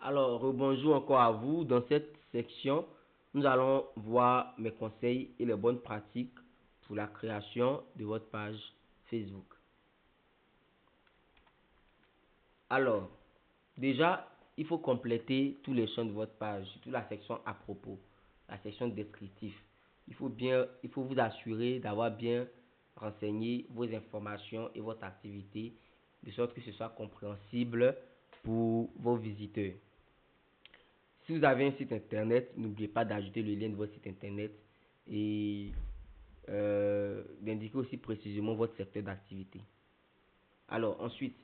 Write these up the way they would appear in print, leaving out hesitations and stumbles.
Alors, rebonjour encore à vous. Dans cette section, nous allons voir mes conseils et les bonnes pratiques pour la création de votre page Facebook. Alors, déjà, il faut compléter tous les champs de votre page, surtout la section à propos, la section descriptive. Il faut vous assurer d'avoir bien renseigné vos informations et votre activité, de sorte que ce soit compréhensible pour vos visiteurs. Si vous avez un site internet, n'oubliez pas d'ajouter le lien de votre site internet et d'indiquer aussi précisément votre secteur d'activité. Alors ensuite,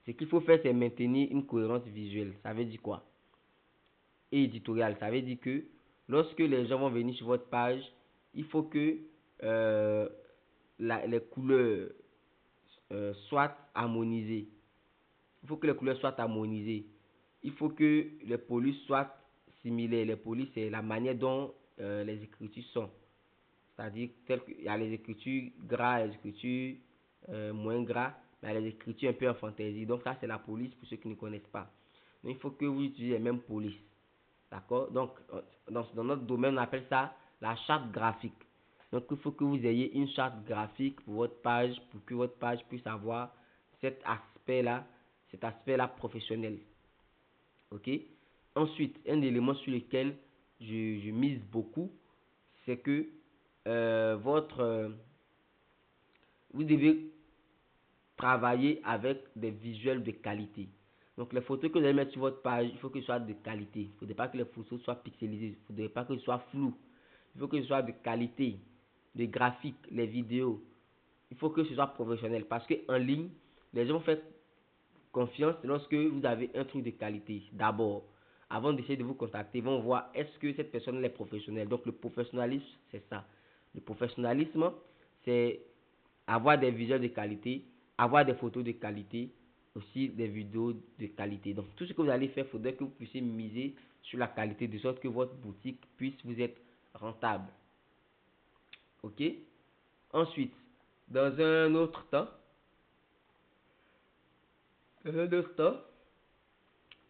ce qu'il faut faire, c'est maintenir une cohérence visuelle. Ça veut dire quoi? Et éditoriale. Ça veut dire que lorsque les gens vont venir sur votre page, il faut que euh, les couleurs soient harmonisées. Il faut que les couleurs soient harmonisées. Il faut que les polices soient similaires. Les polices, c'est la manière dont les écritures sont. C'est-à-dire, il y a les écritures gras, les écritures moins gras, mais il y a les écritures un peu en fantaisie. Donc ça, c'est la police pour ceux qui ne connaissent pas. Donc il faut que vous utilisez les mêmes polices. D'accord? Donc, dans notre domaine, on appelle ça la charte graphique. Donc, il faut que vous ayez une charte graphique pour votre page, pour que votre page puisse avoir cet aspect-là professionnel. Ok? Ensuite, un élément sur lequel je mise beaucoup, c'est que vous devez travailler avec des visuels de qualité. Donc les photos que vous allez mettre sur votre page, il faut que ce soit de qualité. Il ne faudrait pas que les photos soient pixelisées. Il ne faudrait pas que ce soit flou. Il faut que ce soit de qualité, de graphique, les vidéos. Il faut que ce soit professionnel. Parce qu'en ligne, les gens font confiance lorsque vous avez un truc de qualité. D'abord, avant d'essayer de vous contacter, ils vont voir est-ce que cette personne est professionnelle. Donc le professionnalisme, c'est ça. Le professionnalisme, c'est avoir des visuels de qualité, avoir des photos de qualité, aussi des vidéos de qualité. Donc tout ce que vous allez faire, il faudrait que vous puissiez miser sur la qualité de sorte que votre boutique puisse vous être rentable. Ok? Ensuite, dans un autre temps,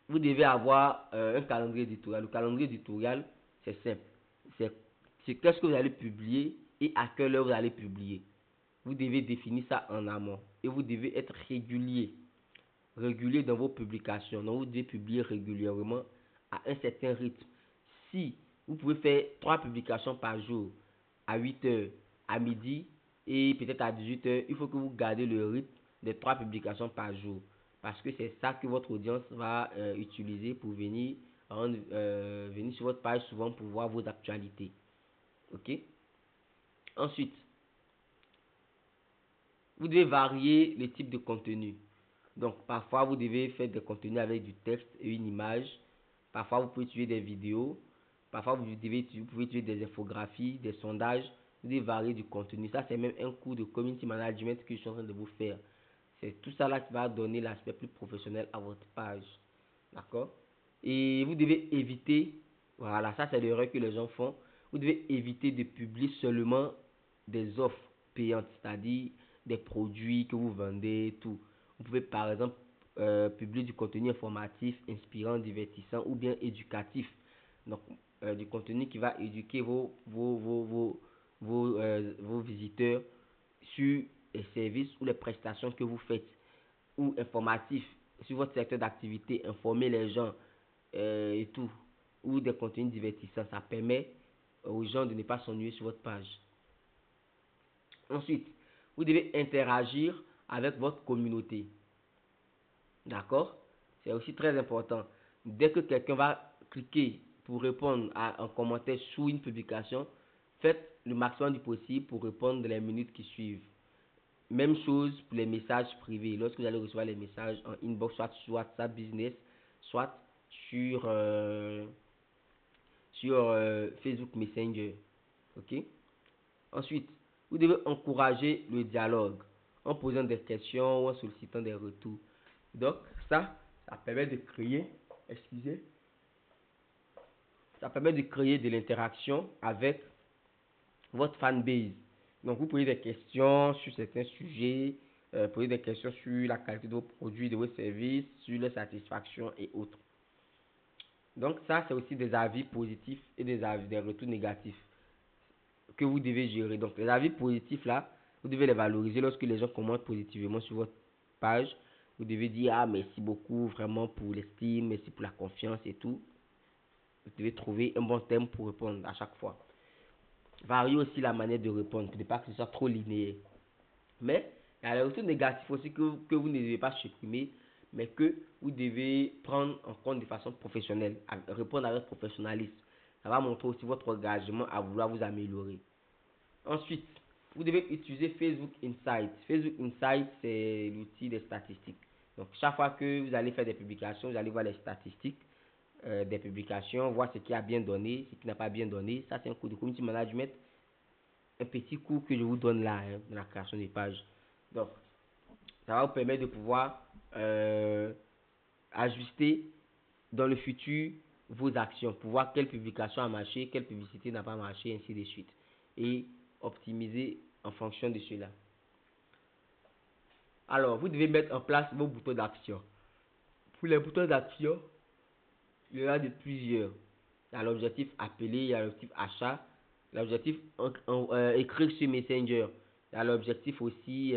vous devez avoir un calendrier éditorial. Le calendrier éditorial, c'est simple. C'est qu'est-ce que vous allez publier et à quelle heure vous allez publier. Vous devez définir ça en amont. Et vous devez être régulier dans vos publications. Donc vous devez publier régulièrement à un certain rythme. Si vous pouvez faire 3 publications par jour à 8 heures, à midi et peut-être à 18 heures, il faut que vous gardez le rythme des 3 publications par jour. Parce que c'est ça que votre audience va utiliser pour venir sur votre page souvent pour voir vos actualités. Ok? Ensuite, vous devez varier les types de contenu. Donc, parfois, vous devez faire des contenus avec du texte et une image. Parfois, vous pouvez utiliser des vidéos. Parfois, vous pouvez utiliser des infographies, des sondages. Vous devez varier du contenu. Ça, c'est même un cours de community management que je suis en train de vous faire. C'est tout ça là qui va donner l'aspect plus professionnel à votre page. D'accord? Et vous devez éviter, voilà, ça c'est l'erreur que les gens font. Vous devez éviter de publier seulement des offres payantes, c'est-à-dire des produits que vous vendez, tout. Vous pouvez par exemple publier du contenu informatif, inspirant, divertissant ou bien éducatif. Donc, du contenu qui va éduquer vos visiteurs sur les services ou les prestations que vous faites, ou informatif sur votre secteur d'activité, informer les gens et tout, ou des contenus divertissants. Ça permet aux gens de ne pas s'ennuyer sur votre page. Ensuite, vous devez interagir avec votre communauté. D'accord? C'est aussi très important. Dès que quelqu'un va cliquer pour répondre à un commentaire sous une publication, faites le maximum du possible pour répondre dans les minutes qui suivent. Même chose pour les messages privés. Lorsque vous allez recevoir les messages en inbox, soit sur WhatsApp Business, soit sur Facebook Messenger. Ok? Ensuite, vous devez encourager le dialogue en posant des questions ou en sollicitant des retours. Donc, ça permet de créer, excusez, ça permet de créer de l'interaction avec votre fanbase. Donc, vous posez des questions sur certains sujets, posez des questions sur la qualité de vos produits, de vos services, sur leur satisfaction et autres. Donc ça, c'est aussi des avis positifs et des retours négatifs que vous devez gérer. Donc les avis positifs là, vous devez les valoriser lorsque les gens commentent positivement sur votre page. Vous devez dire ah merci beaucoup vraiment pour l'estime, merci pour la confiance et tout. Vous devez trouver un bon thème pour répondre à chaque fois. Variez aussi la manière de répondre pour ne pas que ce soit trop linéaire. Mais il y a les retours négatifs aussi que vous ne devez pas supprimer, mais que vous devez prendre en compte de façon professionnelle, répondre avec professionnalisme. Ça va montrer aussi votre engagement à vouloir vous améliorer. Ensuite, vous devez utiliser Facebook Insights. Facebook Insights, c'est l'outil des statistiques. Donc, chaque fois que vous allez faire des publications, vous allez voir les statistiques des publications, voir ce qui a bien donné, ce qui n'a pas bien donné. Ça, c'est un cours de community management, un petit cours que je vous donne là, hein, dans la création des pages. Donc, ça va vous permettre de pouvoir ajuster dans le futur vos actions pour voir quelle publication a marché, quelle publicité n'a pas marché, ainsi de suite. Et optimiser en fonction de cela. Alors, vous devez mettre en place vos boutons d'action. Pour les boutons d'action, il y en a de plusieurs. Il y a l'objectif appelé, il y a l'objectif achat, l'objectif écrire sur Messenger. Il y a l'objectif aussi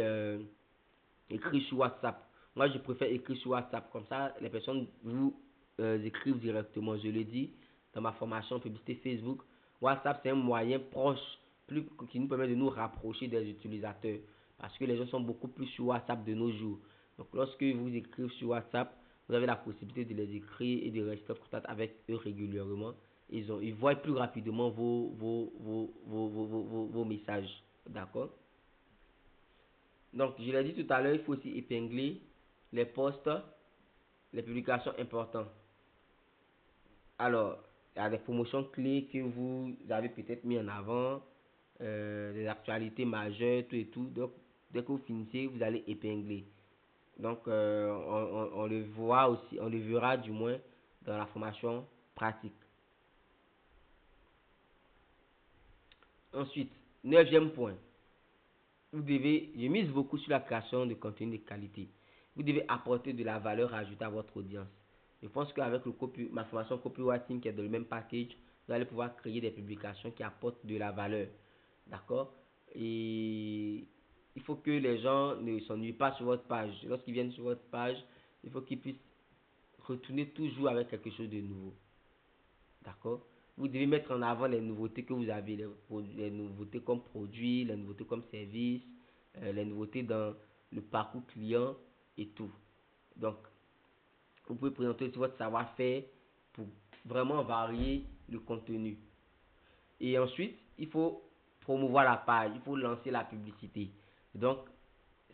écrire sur WhatsApp. Moi, je préfère écrire sur WhatsApp. Comme ça, les personnes vous écrivent directement. Je le dis dans ma formation publicité Facebook. WhatsApp, c'est un moyen proche qui nous permet de nous rapprocher des utilisateurs. Parce que les gens sont beaucoup plus sur WhatsApp de nos jours. Donc, lorsque vous écrivez sur WhatsApp, vous avez la possibilité de les écrire et de rester en contact avec eux régulièrement. Ils voient plus rapidement vos messages. D'accord? Donc, je l'ai dit tout à l'heure, il faut aussi épingler les posts, les publications importantes. Alors, il y a des promotions clés que vous avez peut-être mis en avant, des actualités majeures, tout et tout. Donc, dès que vous finissez, vous allez épingler. Donc, on le voit aussi, on le verra du moins dans la formation pratique. Ensuite, neuvième point, je mise beaucoup sur la création de contenu de qualité. Vous devez apporter de la valeur ajoutée à votre audience. Je pense qu'avec ma formation copywriting qui est dans le même package, vous allez pouvoir créer des publications qui apportent de la valeur. D'accord? Et il faut que les gens ne s'ennuient pas sur votre page. Lorsqu'ils viennent sur votre page, il faut qu'ils puissent retourner toujours avec quelque chose de nouveau. D'accord? Vous devez mettre en avant les nouveautés que vous avez, les nouveautés comme produits, les nouveautés comme services, les nouveautés dans le parcours client et tout. Donc, vous pouvez présenter aussi votre savoir-faire pour vraiment varier le contenu. Et ensuite, il faut promouvoir la page, il faut lancer la publicité. Donc,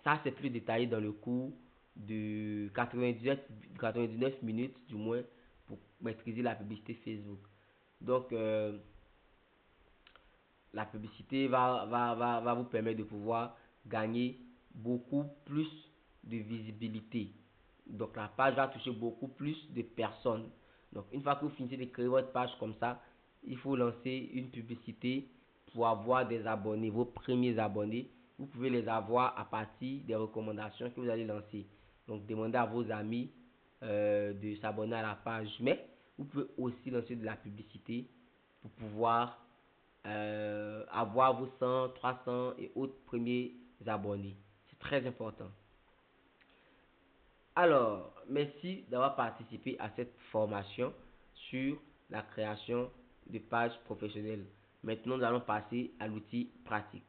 ça, c'est plus détaillé dans le cours de 99 minutes, du moins, pour maîtriser la publicité Facebook. Donc, la publicité va vous permettre de pouvoir gagner beaucoup plus de visibilité. Donc, la page va toucher beaucoup plus de personnes. Donc, une fois que vous finissez de créer votre page comme ça, il faut lancer une publicité pour avoir des abonnés, vos premiers abonnés. Vous pouvez les avoir à partir des recommandations que vous allez lancer. Donc, demandez à vos amis de s'abonner à la page. Mais vous pouvez aussi lancer de la publicité pour pouvoir avoir vos 100, 300 et autres premiers abonnés. C'est très important. Alors, merci d'avoir participé à cette formation sur la création de pages professionnelles. Maintenant, nous allons passer à l'outil pratique.